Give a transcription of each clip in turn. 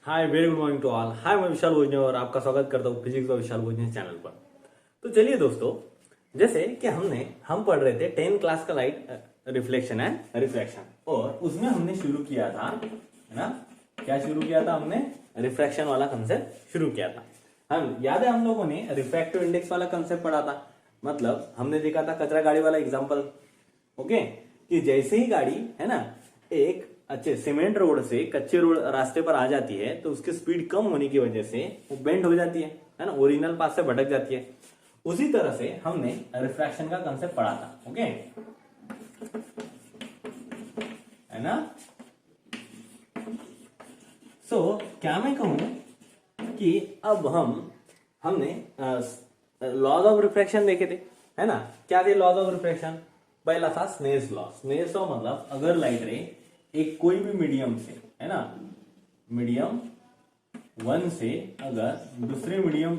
Hi, very good morning to all. Hi, मैं विशाल भोजने और आपका स्वागत करता हूँ फिजिक्स और विशाल भोजने चैनल पर। तो चलिए दोस्तों, जैसे कि हम पढ़ रहे थे 10 क्लास का लाइट रिफ्लेक्शन एंड रिफ्रैक्शन, और उसमें हमने शुरू किया था, है ना, क्या शुरू किया था हमने? रिफ्रैक्शन वाला कंसेप्ट शुरू किया था। हम याद है, हम लोगों ने रिफ्रैक्टिव इंडेक्स वाला कंसेप्ट पढ़ा था। मतलब हमने देखा था कचरा गाड़ी वाला एग्जाम्पल, ओके, कि जैसे ही गाड़ी, है ना, एक अच्छे सीमेंट रोड से कच्चे रोड रास्ते पर आ जाती है तो उसकी स्पीड कम होने की वजह से वो बेंड हो जाती है ना, ओरिजिनल पाथ से भटक जाती है। उसी तरह से हमने रिफ्रैक्शन का कंसेप्ट पढ़ा था, ओके, है ना। क्या मैं कहूं कि अब हमने लॉज ऑफ रिफ्रैक्शन देखे थे, है ना। क्या थे लॉज ऑफ रिफ्रैक्शन? पहला था स्नेल्स लॉ। स्नेल्स लॉ मतलब अगर लाइट रे एक कोई भी मीडियम से, है ना, मीडियम 1 से अगर दूसरे मीडियम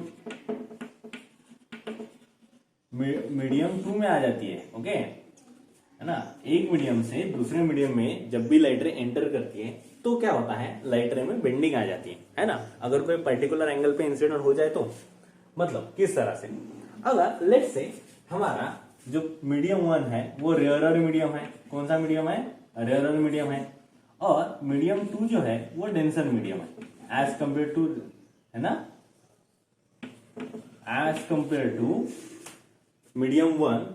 2 में आ जाती है, ओके, है ना, एक मीडियम से दूसरे मीडियम में जब भी लाइट रे एंटर करती है तो क्या होता है, लाइट रे में बेंडिंग आ जाती है ना। अगर कोई पर्टिकुलर एंगल पे इंसिडेंट हो जाए तो मतलब किस तरह से, अगर लेट्स से हमारा जो मीडियम 1 है वो रेयरर मीडियम है। कौन सा मीडियम है? रेयरर मीडियम है। और मीडियम 2 जो है वो डेंसर मीडियम है एज कंपेयर टू, है ना, as compare to medium 1।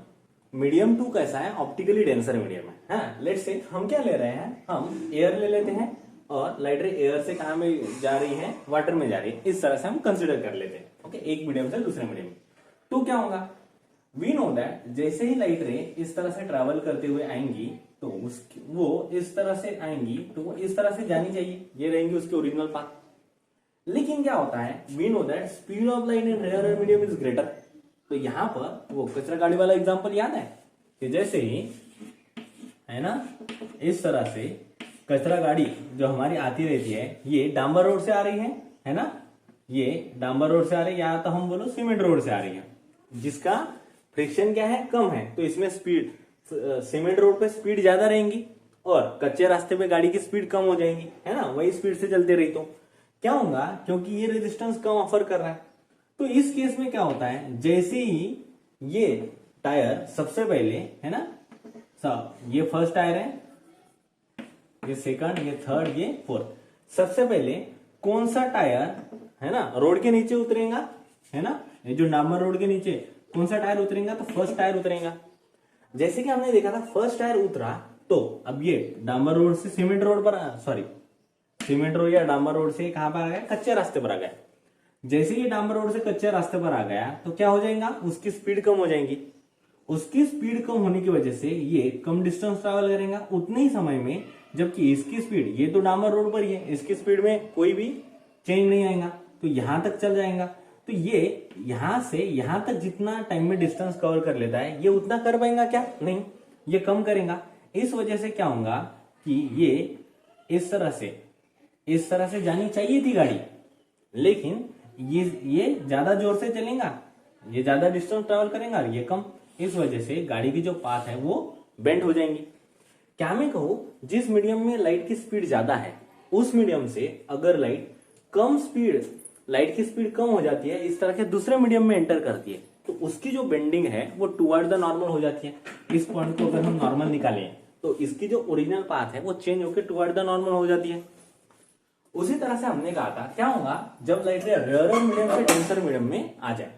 Medium 2 कैसा है? ऑप्टिकली डेंसर मीडियम है। लेट्स से हम क्या ले रहे हैं, हम एयर ले लेते हैं और लाइट रे एयर से कहां में जा रही है? वाटर में जा रही है। इस तरह से हम कंसिडर कर लेते हैं, ओके, एक मीडियम से दूसरे मीडियम में। तो क्या होगा, वी नो दैट जैसे ही लाइट रे इस तरह से ट्रेवल करते हुए आएंगी तो वो इस तरह से आएंगी तो वो इस तरह से जानी चाहिए, ये रहेंगी उसके ओरिजिनल पाथ। लेकिन क्या होता है, we know that speed of light in rare medium is greater. तो यहां पर वो कचरा गाड़ी वाला एग्जांपल याद है कि जैसे ही, है ना, इस तरह से कचरा गाड़ी जो हमारी आती रहती है, ये डांबर रोड से आ रही है ना, ये डांबर रोड से आ रही है, या तो हम बोलो सीमेंट रोड से आ रही है, जिसका फ्रिक्शन क्या है? कम है। तो इसमें स्पीड, सीमेंट रोड पे स्पीड ज्यादा रहेंगी और कच्चे रास्ते पे गाड़ी की स्पीड कम हो जाएगी, है ना, वही स्पीड से चलते रही तो क्या होगा, क्योंकि ये रेजिस्टेंस कम ऑफर कर रहा है। तो इस केस में क्या होता है, जैसे ही ये टायर सबसे पहले, है ना, ये फर्स्ट टायर है, ये सेकंड, ये थर्ड, ये फोर्थ, सबसे पहले कौन सा टायर, है ना, रोड के नीचे उतरेगा, है ना, ये जो डामर रोड के नीचे कौन सा टायर उतरेगा? तो फर्स्ट टायर उतरेगा। जैसे कि हमने देखा था फर्स्ट टायर उतरा तो अब ये डामर रोड से सीमेंट रोड पर, सॉरी, सीमेंट रोड या डामर रोड से कहां पर आ गया? कच्चे रास्ते पर आ गया। जैसे ये डामर रोड से कच्चे रास्ते पर आ गया तो क्या हो जाएगा, उसकी स्पीड कम हो जाएगी। उसकी स्पीड कम होने की वजह से ये कम डिस्टेंस ट्रेवल करेगा उतने ही समय में, जबकि इसकी स्पीड, ये तो डामर रोड पर ही है, इसकी स्पीड में कोई भी चेंज नहीं आएगा, तो यहां तक चल जाएगा। तो ये यहां से यहां तक जितना टाइम में डिस्टेंस कवर कर लेता है, ये उतना कर पाएगा क्या? नहीं, ये कम करेगा। इस वजह से क्या होगा कि ये इस तरह से जानी चाहिए थी गाड़ी, लेकिन ये ज्यादा जोर से चलेगा, ये ज्यादा डिस्टेंस ट्रेवल करेगा, ये कम। इस वजह से गाड़ी की जो पाथ है वो बेंड हो जाएंगी। क्या मैं कहूं, जिस मीडियम में लाइट की स्पीड ज्यादा है उस मीडियम से अगर लाइट की स्पीड कम हो जाती है, इस तरह के दूसरे मीडियम में एंटर करती है, तो उसकी जो बेंडिंग है वो टुवर्ड द नॉर्मल हो जाती है। इस पॉइंट को अगर हम नॉर्मल निकालें तो इसकी जो ओरिजिनल पाथ है वो चेंज होकर टुवर्ड द नॉर्मल हो जाती है। उसी तरह से हमने कहा था क्या होगा जब लाइट रे रेयर मीडियम से डेंसर मीडियम में आ जाए।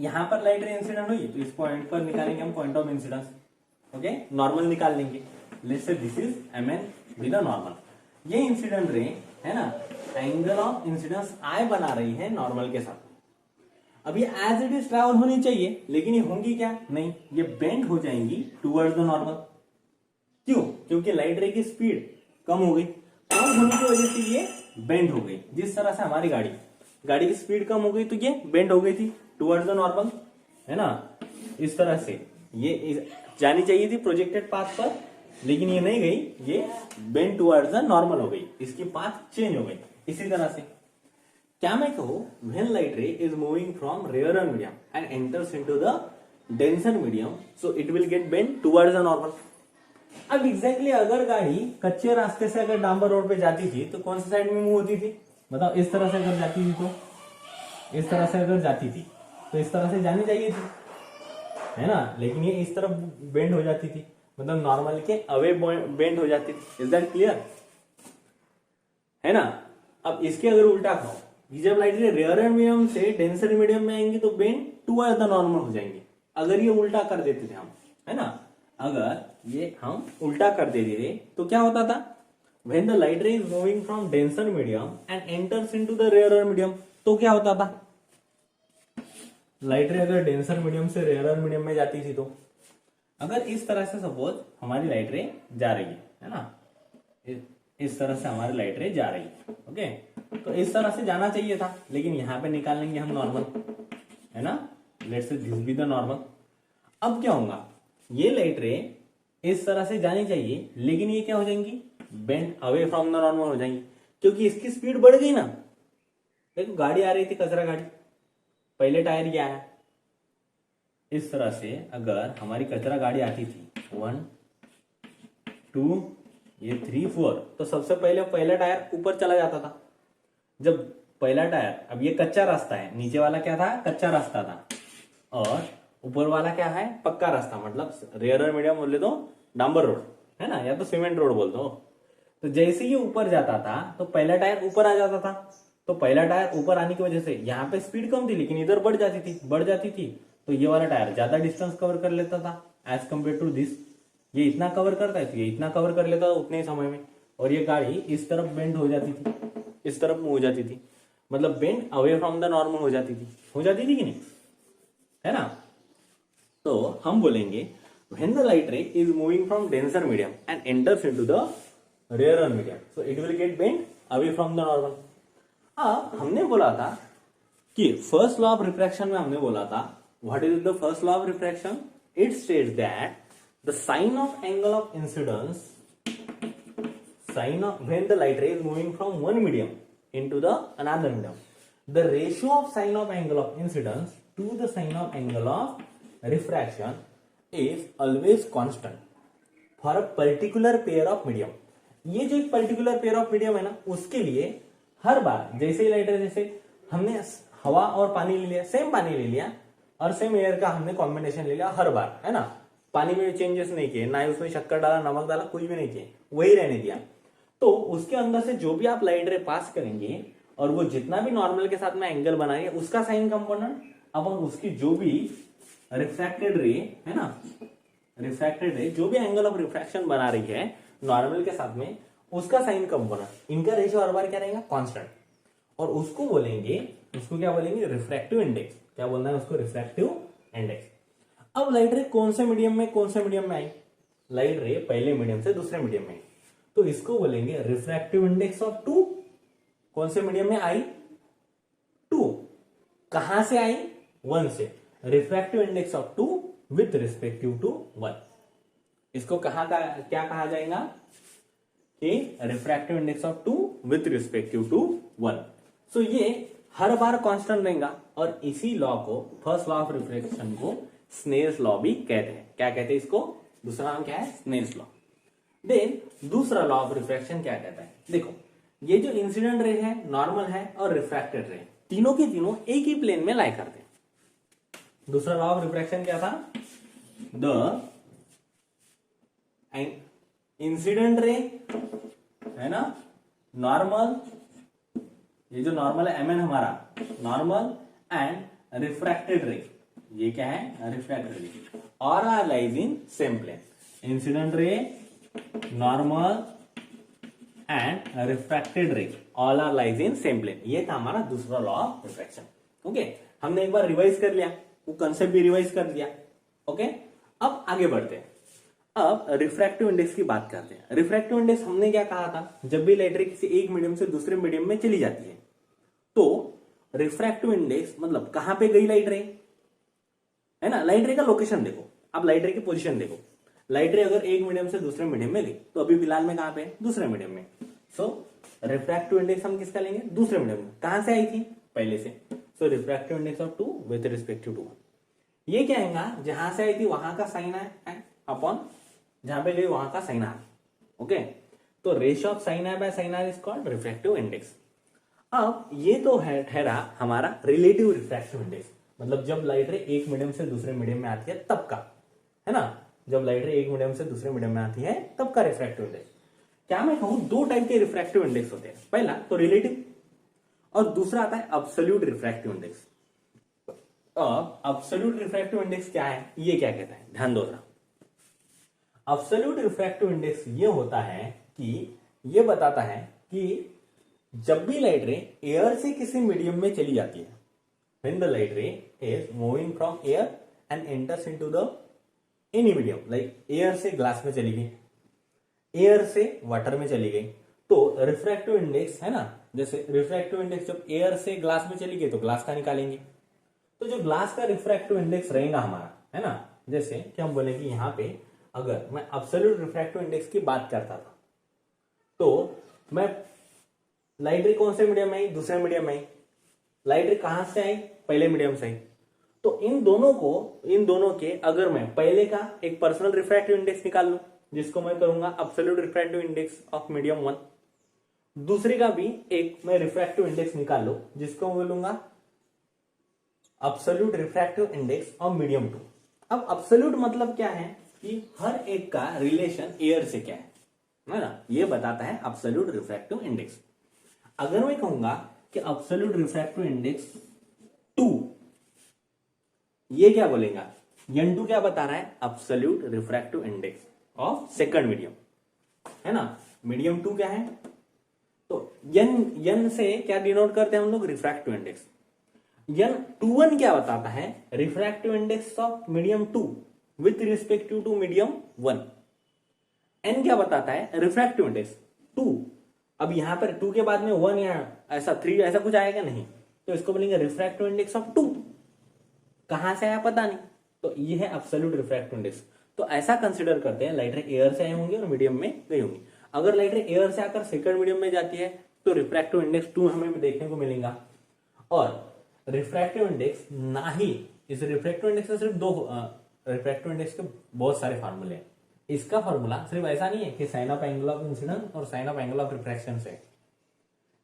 यहां पर लाइट रे इंसिडेंट हुई तो इस पॉइंट पर निकालेंगे हम point of incidence, okay, normal निकाल लेंगे। Let's say this is mn with a normal. ये इंसिडेंट रे, है ना, एंगल ऑफ इंसिडेंस आई बना रही है नॉर्मल के साथ। अब ये एज इट इज ट्रैवल होनी चाहिए, लेकिन ये होंगी क्या? नहीं, ये बेंड हो जाएंगी टुवर्ड्स द नॉर्मल। क्यों? क्योंकि लाइट रे की स्पीड कम हो गई, कम होने की वजह से ये बेंड हो गई। जिस तरह से हमारी गाड़ी की स्पीड कम हो गई तो ये बेंड हो गई थी टुवर्ड्स द नॉर्मल, है ना। इस तरह से ये जानी चाहिए थी प्रोजेक्टेड पाथ पर, लेकिन ये नहीं गई, ये बेंड टुवर्ड्स द नॉर्मल हो गई, इसकी पाथ चेंज हो गई। इसी तरह से क्या मैं कहूं, when light ray is moving from rare medium and enters into the denser medium, so it will get bend towards the normal. अब एग्जैक्टली अगर गाड़ी कच्चे रास्ते से अगर डांबर रोड पे जाती थी तो कौन सी साइड में मूव होती थी? बताओ इस तरह से अगर जाती थी तो, इस तरह से अगर जाती थी तो इस तरह से जानी चाहिए थी, है ना, लेकिन ये इस तरफ बेंड हो जाती थी, मतलब नॉर्मल के अवे बेंड हो जाती थी। इज दैट क्लियर, है ना। अब इसके अगर उल्टा खाओ, ये जब लाइट रे रेयर मीडियम से डेंसर मीडियम में आएंगी तो बेंड टू द नॉर्मल हो जाएंगे। अगर ये उल्टा कर देते थे हम, है ना, अगर ये हम उल्टा कर देते थे तो क्या होता था, when the light ray is moving from denser medium and enters into the rare medium, तो क्या होता था, लाइट रे अगर डेंसर मीडियम से रेयर मीडियम में जाती थी तो, अगर इस तरह से सपोज हमारी लाइट रे जा रही है ना, इस तरह से हमारी लाइट रे जा रही है, ओके, तो इस तरह से जाना चाहिए था, लेकिन यहां पे निकाल लेंगे हम नॉर्मल, है ना, let's say this be the normal. अब क्या होगा, ये लाइट रे इस तरह से जानी चाहिए, लेकिन ये क्या हो जाएंगी, bend away from the normal हो जाएंगी, क्योंकि इसकी स्पीड बढ़ गई ना। देखो गाड़ी आ रही थी, कचरा गाड़ी, पहले टायर क्या है, इस तरह से अगर हमारी कचरा गाड़ी आती थी 1 2 ये 3 4, तो सबसे पहले पहला टायर ऊपर चला जाता था। जब पहला टायर, अब ये कच्चा रास्ता है, नीचे वाला क्या था, कच्चा रास्ता था, और ऊपर वाला क्या है, पक्का रास्ता, मतलब रेयर मीडियम बोले तो डांबर रोड, है ना, या तो सीमेंट रोड बोल दो। तो जैसे ये ऊपर जाता था तो पहला टायर ऊपर आ जाता था, तो पहला टायर ऊपर आने की वजह से यहाँ पे स्पीड कम थी, लेकिन इधर बढ़ जाती थी, तो ये वाला टायर ज्यादा डिस्टेंस कवर कर लेता था एज कम्पेयर टू दिस। ये इतना कवर करता है तो ये इतना कवर कर लेता था उतने ही समय में, और ये गाड़ी इस तरफ बेंड हो जाती थी, इस तरफ मूव हो जाती थी, मतलब bend away from the normal हो जाती थी कि नहीं, है ना। तो हम बोलेंगे when the light ray is moving from denser medium and enters into the rarer medium, so it will get bent away from the normal। अब हमने बोला था कि फर्स्ट लॉ ऑफ रिफ्रैक्शन में हमने बोला था, what is the first law of refraction, it states that the sine of angle of incidence, sine of when the light ray is moving from one medium into the another medium, the ratio of sine of angle of incidence to the sine of angle of refraction is always constant for a particular pair of medium। ये जो एक particular pair of medium है ना, उसके लिए हर बार जैसे ही light रे, जैसे हमने हवा और पानी ले लिया, सेम पानी ले लिया और सेम एयर का हमने कॉम्बिनेशन ले लिया हर बार, है ना, पानी में चेंजेस नहीं किए, ना ही उसमें शक्कर डाला, नमक डाला, कुछ भी नहीं किए, वही रहने दिया, तो उसके अंदर से जो भी आप लाइट रे पास करेंगे और वो जितना भी नॉर्मल के साथ में एंगल बनाएंगे, उसका साइन कंपोनेंट अपन उसकी जो भी रिफ्रैक्टेड रे, है ना, रिफ्रैक्टेड रे जो भी एंगल ऑफ रिफ्रैक्शन बना रही है नॉर्मल के साथ में, उसका साइन कंपोनेंट, इनका रेशियो हर बार क्या रहेगा, कांस्टेंट, और उसको बोलेंगे, उसको क्या बोलेंगे, रिफ्रैक्टिव इंडेक्स। क्या बोलना है उसको, रिफ्रैक्टिव इंडेक्स। अब लाइट रे कौन से मीडियम में आई, लाइट रे पहले मीडियम से दूसरे मीडियम में आई, तो इसको बोलेंगे रिफ्रैक्टिव इंडेक्स ऑफ 2। कौन से मीडियम में आई, 2। कहां से आई, 1 से, refractive index of 2 with respective to 1। इसको कहां का क्या कहा जाएगा कि refractive index of 2 with respective to 1। So ये हर बार कांस्टेंट रहेगा, और इसी लॉ को, फर्स्ट लॉ ऑफ रिफ्रैक्शन को स्नेल्स लॉ भी कहते हैं। क्या कहते हैं इसको, दूसरा नाम क्या है, स्नेल्स लॉ। देन दूसरा लॉ ऑफ रिफ्रैक्शन क्या कहता है, देखो ये जो इंसिडेंट रे है, नॉर्मल है और रिफ्रैक्टेड रे, तीनों के तीनों एक ही प्लेन में लाई करते हैं। दूसरा लॉ ऑफ रिफ्रैक्शन क्या था, द इंसिडेंट रे, है ना, नॉर्मल, ये जो नॉर्मल है mn हमारा, नॉर्मल एंड रिफ्रैक्टेड रे, ये क्या है, रिफ्रैक्टेड रे, और are lies in same plane. Incident ray, normal and refracted ray, all are lies in same plane. ये था हमारा दूसरा लॉ ऑफ रिफ्रैक्शन। ओके, हमने एक बार रिवाइज कर लिया, वो कंसेप्ट भी रिवाइज कर दिया। ओके, अब आगे बढ़ते हैं। अब रिफ्रैक्टिव इंडेक्स की बात करते हैं। रिफ्रैक्टिव इंडेक्स हमने क्या कहा था, जब भी लाइट रे किसी एक मीडियम से दूसरे मीडियम में चली जाती है, तो रिफ्रैक्टिव इंडेक्स मतलब कहां पे गई लाइट रे, है ना, लाइट रे का लोकेशन देखो, अब लाइट रे की पोजीशन देखो। लाइट रे अगर एक मीडियम से दूसरे मीडियम में गई, तो अभी फिलहाल में कहां पे है, दूसरे मीडियम में। सो रिफ्रैक्टिव इंडेक्स हम किसका लेंगे, दूसरे मीडियम में। कहां से आई थी, पहले से। So refractive index of 2 with respective to 1। ये क्या आएगा, जहां से आई थी वहां का साइन है अपॉन जहां पे गई वहां का साइन आर। ओके, तो ratio of sine r by sine r is called refractive index. अब ये तो है ठहरा हमारा रिलेटिव रिफ्रैक्टिव इंडेक्स, मतलब जब लाइट रे एक मीडियम से दूसरे मीडियम में आती है तब का, है ना, जब लाइट रे एक मीडियम से दूसरे मीडियम में आती है तब का रिफ्रैक्टिव इंडेक्स। क्या मैं कहूं दो टाइप के रिफ्रैक्टिव इंडेक्स होते हैं, पहला तो रिलेटिव और दूसरा आता है अब्सोल्यूट रिफ्रैक्टिव इंडेक्स। अब अब्सोल्यूट रिफ्रैक्टिव इंडेक्स क्या है, ये क्या कहता है, ध्यान दो जरा। अब्सोल्यूट रिफ्रैक्टिव इंडेक्स ये होता है कि ये बताता है कि जब भी लाइट रे एयर से किसी मीडियम में चली जाती है, when the light ray is moving from air and enters into the any medium, like air से ग्लास में चली गई, एयर से वाटर में चली गई, तो रिफ्रैक्टिव इंडेक्स है ना, जैसे रिफ्रैक्टिव इंडेक्स जब एयर से ग्लास में चली गई तो ग्लास का निकालेंगे, तो जो ग्लास का रिफ्रैक्टिव इंडेक्स रहेगा हमारा, है ना, जैसे कि हम बोलेंगे यहां पे अगर मैं एब्सोल्यूट रिफ्रैक्टिव इंडेक्स की बात करता था तो मैं लाइट रे कौन से मीडियम में आई, दूसरे मीडियम में आई, लाइट रे कहां से आई, पहले मीडियम से आई, तो इन दोनों के अगर मैं पहले का एक पर्सनल रिफ्रैक्टिव इंडेक्स निकाल लूं जिसको मैं करूंगा absolute refractive index of medium 1, दूसरे का भी एक मैं रिफ्रैक्टिव इंडेक्स निकाल लूं जिसको मैं बोलूंगा absolute refractive index of medium 2। अब एब्सोल्यूट मतलब क्या है कि हर एक का रिलेशन एयर से क्या है ना, ये बताता है एब्सोल्यूट रिफ्रैक्टिव इंडेक्स। अगर मैं कहूंगा कि एब्सोल्यूट रिफ्रैक्टिव इंडेक्स 2, ये क्या बोलेगा, n2 क्या बता रहा है, absolute refractive index of second medium, है ना, मीडियम 2 क्या है, तो n से क्या डिनोट करते हैं हम लोग, रिफ्रैक्टिव इंडेक्स। n21 क्या बताता है, refractive index of medium 2 with respective to medium 1। n क्या बताता है, रिफ्रैक्टिव इंडेक्स 2। अब यहां पर 2 के बाद में 1 या ऐसा 3 ऐसा कुछ आएगा नहीं, तो इसको बोलेंगे रिफ्रैक्टिव इंडेक्स ऑफ 2। कहां से आया पता नहीं, तो ये है एब्सोल्यूट रिफ्रैक्टिव इंडेक्स। तो ऐसा कंसीडर करते हैं लाइट रे एयर से आए होंगे और मीडियम में गई होंगी। अगर लाइट रे एयर से आकर सेकंड मीडियम में जाती है तो रिफ्रैक्टिव इंडेक्स 2 हमें देखने को मिलेगा। और रिफ्रैक्टिव इंडेक्स ना ही, इस रिफ्रैक्टिव इंडेक्स से सिर्फ दो रिफ्रैक्टिव इंडेक्स के बहुत सारे फार्मूले हैं। इसका फॉर्मूला सिर्फ ऐसा नहीं है कि sine of angle of incidence और sine of angle of refraction से,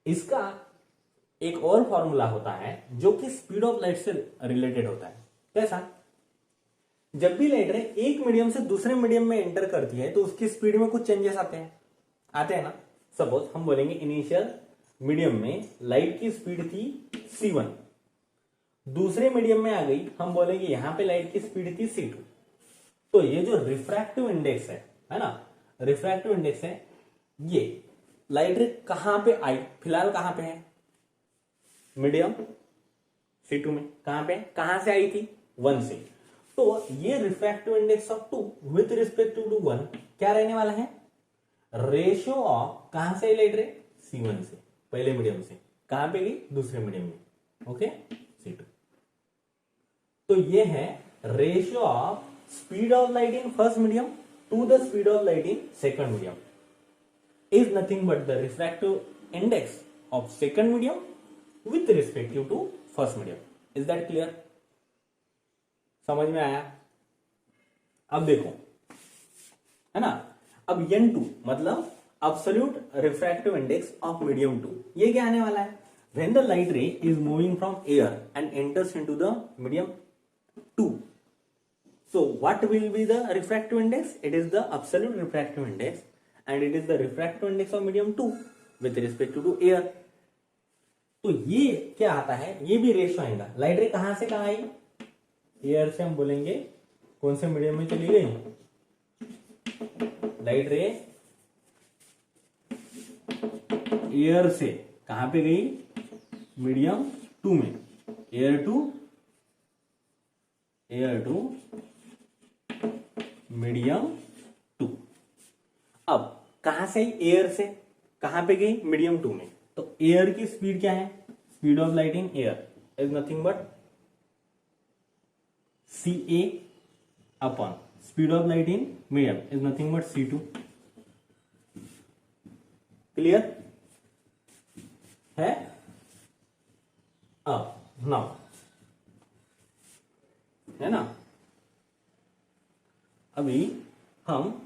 इसका एक और फॉर्मूला होता है जो कि स्पीड ऑफ लाइट से रिलेटेड होता है। कैसा, जब भी लाइट रे एक मीडियम से दूसरे मीडियम में एंटर करती है तो उसकी स्पीड में कुछ चेंजेस आते हैं ना। सपोज हम बोलेंगे इनिशियल मीडियम में लाइट की स्पीड थी c1, दूसरे मीडियम में आ गई, हम बोलेंगे यहां पे लाइट की स्पीड थी c2। तो ये जो रिफ्रैक्टिव इंडेक्स है ना, रिफ्रैक्टिव इंडेक्स है, ये लाइट रे कहां पे आई, फिलहाल कहां पे है, मीडियम c2 में, कहां पे, कहां से आई थी, 1 से। तो ये refractive index of 2 with respect to 1 क्या रहने वाला है, रेशियो ऑफ, कहां से आई लाइट रे, c1 से, पहले मीडियम से, कहां पे गई, दूसरे मीडियम में, ओके, c2। तो ये है ratio of speed of light in first medium to the speed of light in second medium is nothing but the refractive index of second medium with respective to first medium. Is that clear, समझ में आया। अब देखो, है ना, अब n2 मतलब absolute refractive index of medium 2, ये क्या आने वाला है, when the light ray is moving from air and enters into the medium 2, so what will be the refractive index, it is the absolute refractive index and it is the refractive index of medium 2 with respect to air। तो ये क्या आता है, ये भी ratio आएगा, light रे कहां से कहां आई, एयर से, हम बोलेंगे कौन से मीडियम में चली गई, लाइट रे एयर से कहां पे गई, मीडियम 2 में, एयर टू मीडियम 2। अब कहां से, एयर से कहां पे गई, मीडियम 2 में, तो एयर की स्पीड क्या है, speed of light in air is nothing but ca upon speed of light in medium is nothing but c2। Clear है। अब नाउ, है ना, अभी हम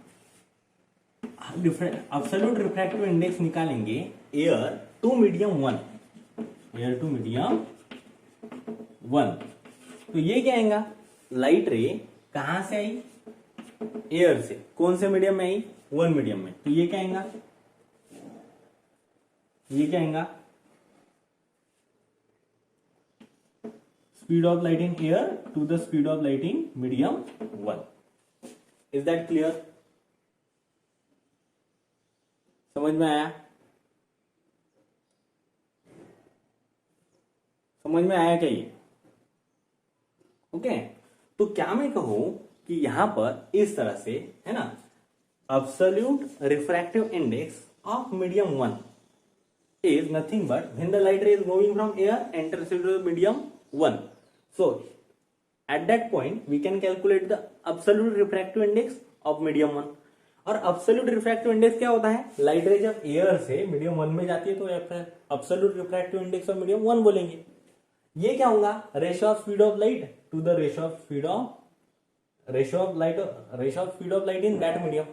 एब्सोल्यूट रिफ्रैक्टिव इंडेक्स निकालेंगे air to medium 1, air to medium 1। तो ये क्या आएगा, लाइट रे कहां से आई, एयर से, कौन से मीडियम में आई, 1 मीडियम में। तो ये क्या आएगा, ये क्या आएगा, speed of light in air to the speed of light in medium 1। Is that clear? समझ में आया? समझ में आया क्या ये? ओके तो क्या मैं कहूं कि यहां पर इस तरह से है ना, absolute refractive index of medium 1 is nothing but when the light ray is moving from air enters into the medium 1. So at that point we can calculate the absolute refractive index of medium 1. और absolute refractive index क्या होता है, light रे जब air से medium 1 में जाती है तो absolute refractive index of medium 1 बोलेंगे। ये क्या होगा, ratio of speed of light to the ratio of speed of light in that medium,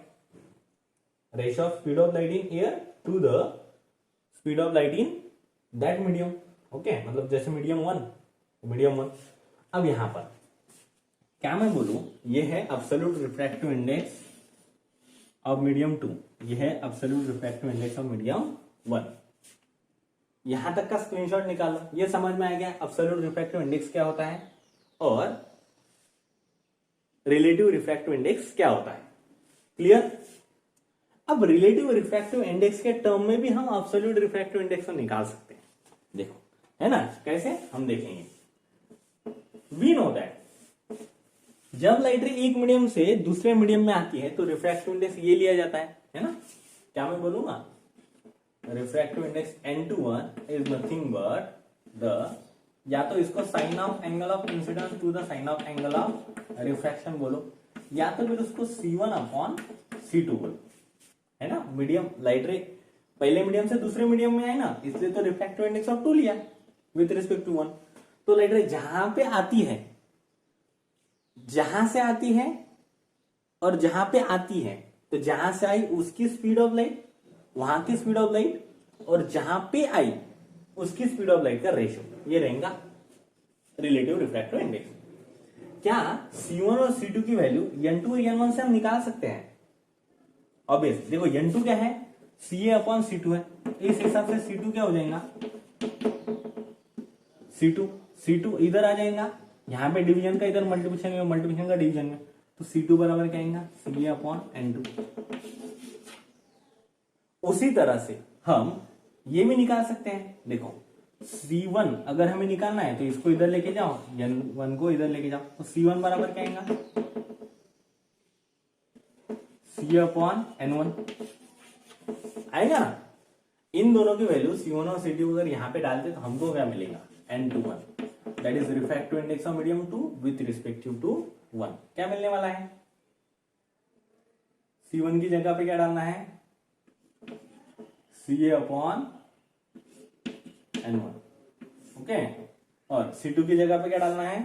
ratio of speed of light in air to the speed of light in that medium. Okay मतलब जैसे medium 1। अब यहां पर क्या मैं बोलूं, ये है absolute refractive index of medium 2, ये है absolute refractive index of medium 1। यहां तक का स्क्रीनशॉट निकालो, ये समझ में आ गया एब्सोल्यूट रिफ्रैक्टिव इंडेक्स क्या होता है और रिलेटिव रिफ्रैक्टिव इंडेक्स क्या होता है। क्लियर? अब रिलेटिव रिफ्रैक्टिव इंडेक्स के टर्म में भी हम एब्सोल्यूट रिफ्रैक्टिव इंडेक्स को निकाल सकते हैं। देखो है ना, कैसे हम देखेंगे। वी नो दैट जब लाइट रे एक मीडियम से दूसरे मीडियम में आती है तो रिफ्रैक्टिव इंडेक्स ये लिया जाता है ना। क्या मैं बोलूंगा, refractive index N21 is nothing but the, या तो इसको sine of angle of incidence to the sine of angle of refraction बोलो, या तो फिर उसको C1 अपॉन C2 बोलो, है ना। मीडियम लाइट रे पहले मीडियम से दूसरे मीडियम में आए ना, इसलिए तो रिफ्रैक्टिव इंडेक्स ऑफ 2 लिया विथ रिस्पेक्ट टू 1। तो लाइट रे जहां पे आती है, जहां से आती है और जहां पे आती है, तो जहां से आई उसकी स्पीड ऑफ लाइट, वहां की स्पीड ऑफ लाइट, और जहां पे आई उसकी स्पीड ऑफ लाइट का रेशियो, ये रहेगा रिलेटिव रिफ्रैक्टिव इंडेक्स। क्या C1 और C2 की वैल्यू N2 और N1 से हम निकाल सकते हैं? ऑब्वियस, देखो N2 क्या है, CA अपॉन C2 है, इस हिसाब से C2 क्या हो जाएगा, C2 इधर आ जाएगा, यहां पे डिवीजन का इधर मल्टीप्लिकेशन का डिवीजन में, तो C2 बराबर क्या आएगा, CA अपॉन N2। उसी तरह से हम ये भी निकाल सकते हैं। देखो C1 अगर हमें निकालना है तो इसको इधर लेके जाओ, N1 को इधर लेके जाओ, तो C1 बराबर क्या आएगा, C अपॉन N1 आएगा ना। इन दोनों की वैल्यू C1 और C2 अगर यहां पे डालते तो हमको क्या मिलेगा, N21, that is refractive index of medium 2 with respective to 1। क्या मिलने वाला है, C1 की जगह पे क्या डालना है, CA अपॉन N1, ओके, और C2 की जगह पे क्या डालना है,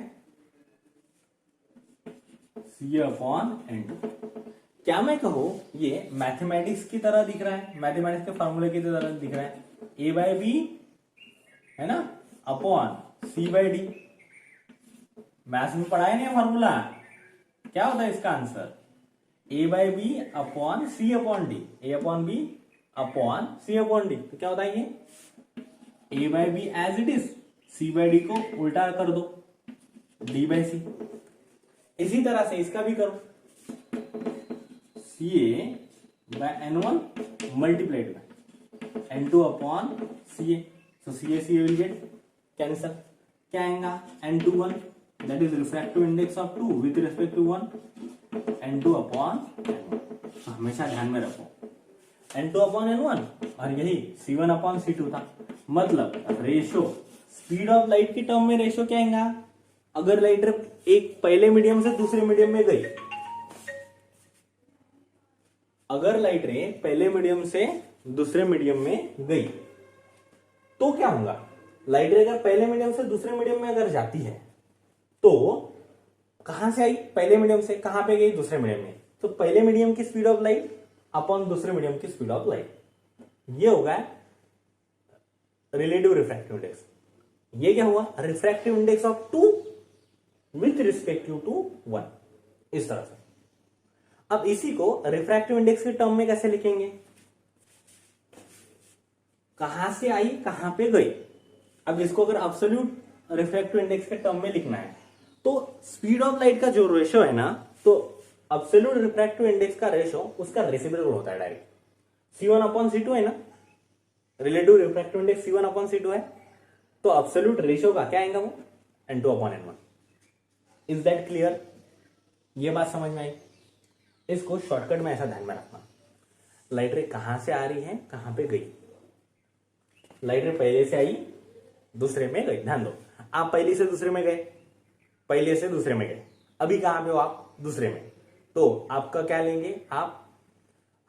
CA अपॉन N2। क्या मैं कहूं ये मैथमेटिक्स की तरह दिख रहा है, मैथमेटिक्स के फॉर्मूले की तरह दिख रहा है, A बाय बी है ना upon C by D. Maths में पढ़ा है नहीं फॉर्मूला, क्या होता है इसका answer, A by B upon C upon D, A upon B upon C upon D. तो क्या होता है ये, A by B as it is, C by D को उल्टा कर दो, D बाय C। इसी तरह से इसका भी करो, CA by N1 multiplied by N2 upon CA, so CA will get cancel, क्या आएगा, N21 that is refractive index of 2 with respect to 1, N2 upon N1। हमेशा ध्यान में रखो N2 अपॉन N1, और यही C1 अपॉन C2 था। मतलब रेशियो स्पीड ऑफ लाइट की टर्म में रेशियो क्या आएगा, अगर लाइट एक पहले मीडियम से दूसरे मीडियम में गई, अगर लाइट रे पहले मीडियम से दूसरे मीडियम में गई तो क्या होगा, लाइट रे अगर पहले मीडियम से दूसरे मीडियम में अगर जाती है तो कहां से आई, पहले मीडियम से कहां पे गई, दूसरे मीडियम में, तो पहले मीडियम की स्पीड ऑफ लाइट अपॉन दूसरे मीडियम की स्पीड ऑफ लाइट, ये होगा रिलेटिव रिफ्रैक्टिव इंडेक्स। ये क्या हुआ, refractive index of two with respective to one, इस तरह से। अब इसी को रिफ्रैक्टिव इंडेक्स के टर्म में कैसे लिखेंगे, कहां से आई कहां पे गई। अब इसको अगर एब्सोल्यूट रिफ्रैक्टिव इंडेक्स के टर्म में लिखना है तो स्पीड ऑफ लाइट का जो रेशो है ना, तो एब्सोल्यूट रिफ्रैक्टिव इंडेक्स का रेशो उसका रेसिप्रोकल होता है डायरेक्ट, C1 अपॉन C2 है ना, relative refractive index C1 upon C2 है, तो एब्सोल्यूट रेशो का क्या आएगा वो N2 upon N1। Is that clear, ये बात समझ में आई। इसको शॉर्टकट में ऐसा ध्यान में रखना, लाइट रे कहां से आ रही है कहां पे गई। लाइट रे पहले से आई दूसरे में गई, ध्यान दो, आप पहले से दूसरे में गए, पहले से दूसरे में गए, अभी कहां पे हो आप, दूसरे में, तो आपका क्या लेंगे आप,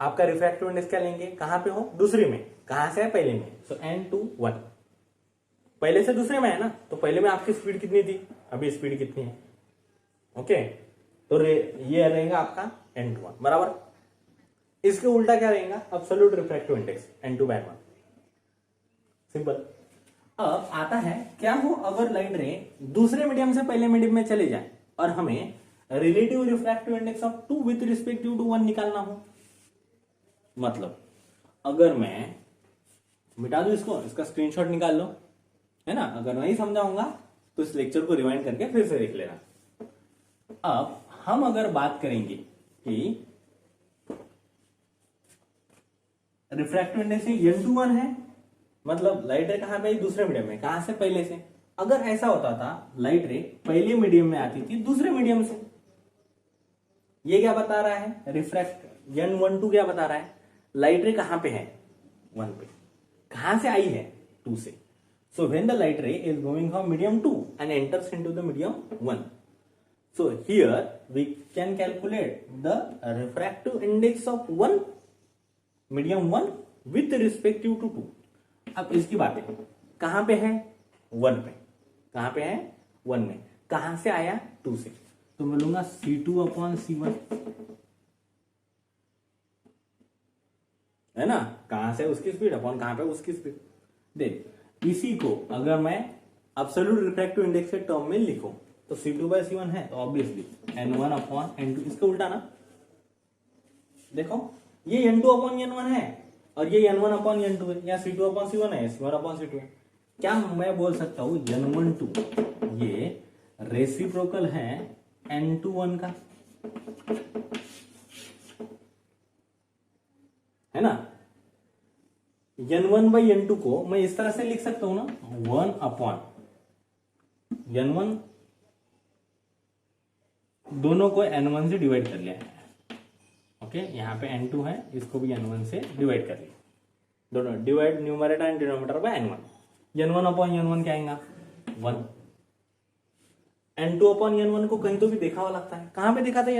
आपका रिफ्रैक्टिव इंडेक्स क्या लेंगे, कहां पे हो, दूसरे में, कहां से है, पहले में, सो N2 1, पहले से दूसरे में है ना, तो पहले में आपकी स्पीड कितनी थी, अभी स्पीड कितनी है, ओके, तो ये रहेगा आपका N2 1 बराबर। इसके उल्टा क्या रहेगा, absolute refractive index N2 by 1, simple. अब आता है क्या हो अगर लाइट रे दूसरे मीडियम से पहले मीडियम में चले जाए और हमें relative refractive index of two with respective to one निकालना हो। मतलब अगर मैं मिटा दू इसको, इसका स्क्रीनशॉट निकाल लो, है ना, अगर नहीं समझाऊंगा तो इस लेक्चर को रिवाइंड करके फिर से देख लेना। अब हम अगर बात करेंगे कि रिफ्रैक्टिव इंडेक्स N2 1 है, मतलब लाइट रे कहां पे, दूसरे मीडियम में, कहां से, पहले से। अगर ऐसा होता था लाइट रे पहले मीडियम में आती थी दूसरे मीडियम से, ये क्या बता रहा है, रिफ्रैक्ट N12 क्या बता रहा है, लाइट रे कहां पे है, 1 पे, कहां से आई है, 2 से। So when the light ray is going from medium 2 and enters into the medium 1, so here we can calculate the refractive index of one medium 1 with respective to 2। अब इसकी बात है, कहां पे है, 1 पे, कहां पे है, 1 में, कहां से आया, 2 से, तो मिलूंगा C2 अपॉन C1, है ना, कहां से उसकी स्पीड अपॉन कहां पे उसकी स्पीड। देख इसी को अगर मैं एब्सोल्यूट रिफ्रैक्टिव इंडेक्स के टर्म में लिखूं तो C2 बाय C1 है, तो ऑब्वियसली N1 अपॉन N2, इसका उल्टा ना, देखो ये N2 अपॉन N1 है और ये N1 अपॉन N2 है, या C2 अपॉन C1 है, C1 अपॉन C2 है। क्या मैं बोल सकता हूं N12 ये रेसिप्रोकल है N21 का, है ना। N1 बाई N2 को मैं इस तरह से लिख सकता हूं ना, 1 अपॉन N1, दोनों को N1 से डिवाइड कर लिया है, ओके, यहाँ पे N2 है, इसको भी N1 से डिवाइड कर लिया, दोनों divide numerator and denominator by N1। N1 upon N1 क्या आएगा, 1। N2 अपॉन N1 को कहीं तो भी देखा हुआ लगता है, कहां पे देखा था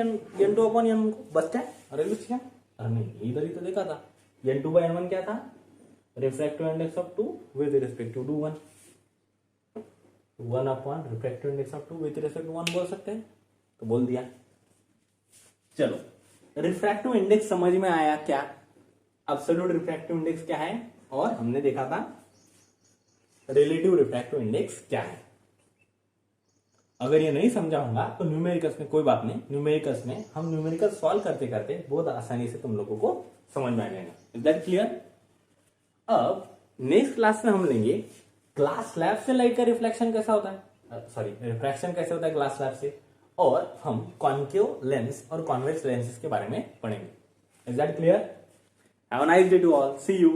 N2 अपॉन N1 को, बस स्टैंड, रेलवे स्टेशन, अरे नहीं इधर ही तो देखा था। N2 बाय N1 क्या था, refractive index of 2 with respective to 1, 1 upon refractive index of 2 with respect to 1 बोल सकते हैं, तो बोल दिया। चलो रिफ्रैक्टिव इंडेक्स समझ में आया क्या, एब्सोल्यूट रिफ्रैक्टिव इंडेक्स क्या है, और हमने देखा था रिलेटिव रिफ्रैक्टिव इंडेक्स क्या है। अगर ये नहीं समझाऊंगा तो न्यूमेरिकल्स में, कोई बात नहीं, न्यूमेरिकल्स में हम न्यूमेरिकल सॉल्व करते करते बहुत आसानी से तुम लोगों को समझ में आ जाएगा। Is that clear. अब नेक्स्ट क्लास में हम लेंगे ग्लास स्लैब से लाइट का रिफ्लेक्शन कैसा होता है, सॉरी रिफ्रैक्शन कैसे होता है ग्लास स्लैब से, और हम कॉन्केव लेंस और कॉन्वेक्स लेंसेज के बारे में पढ़ेंगे। Is that clear. Have a nice day to all, see you.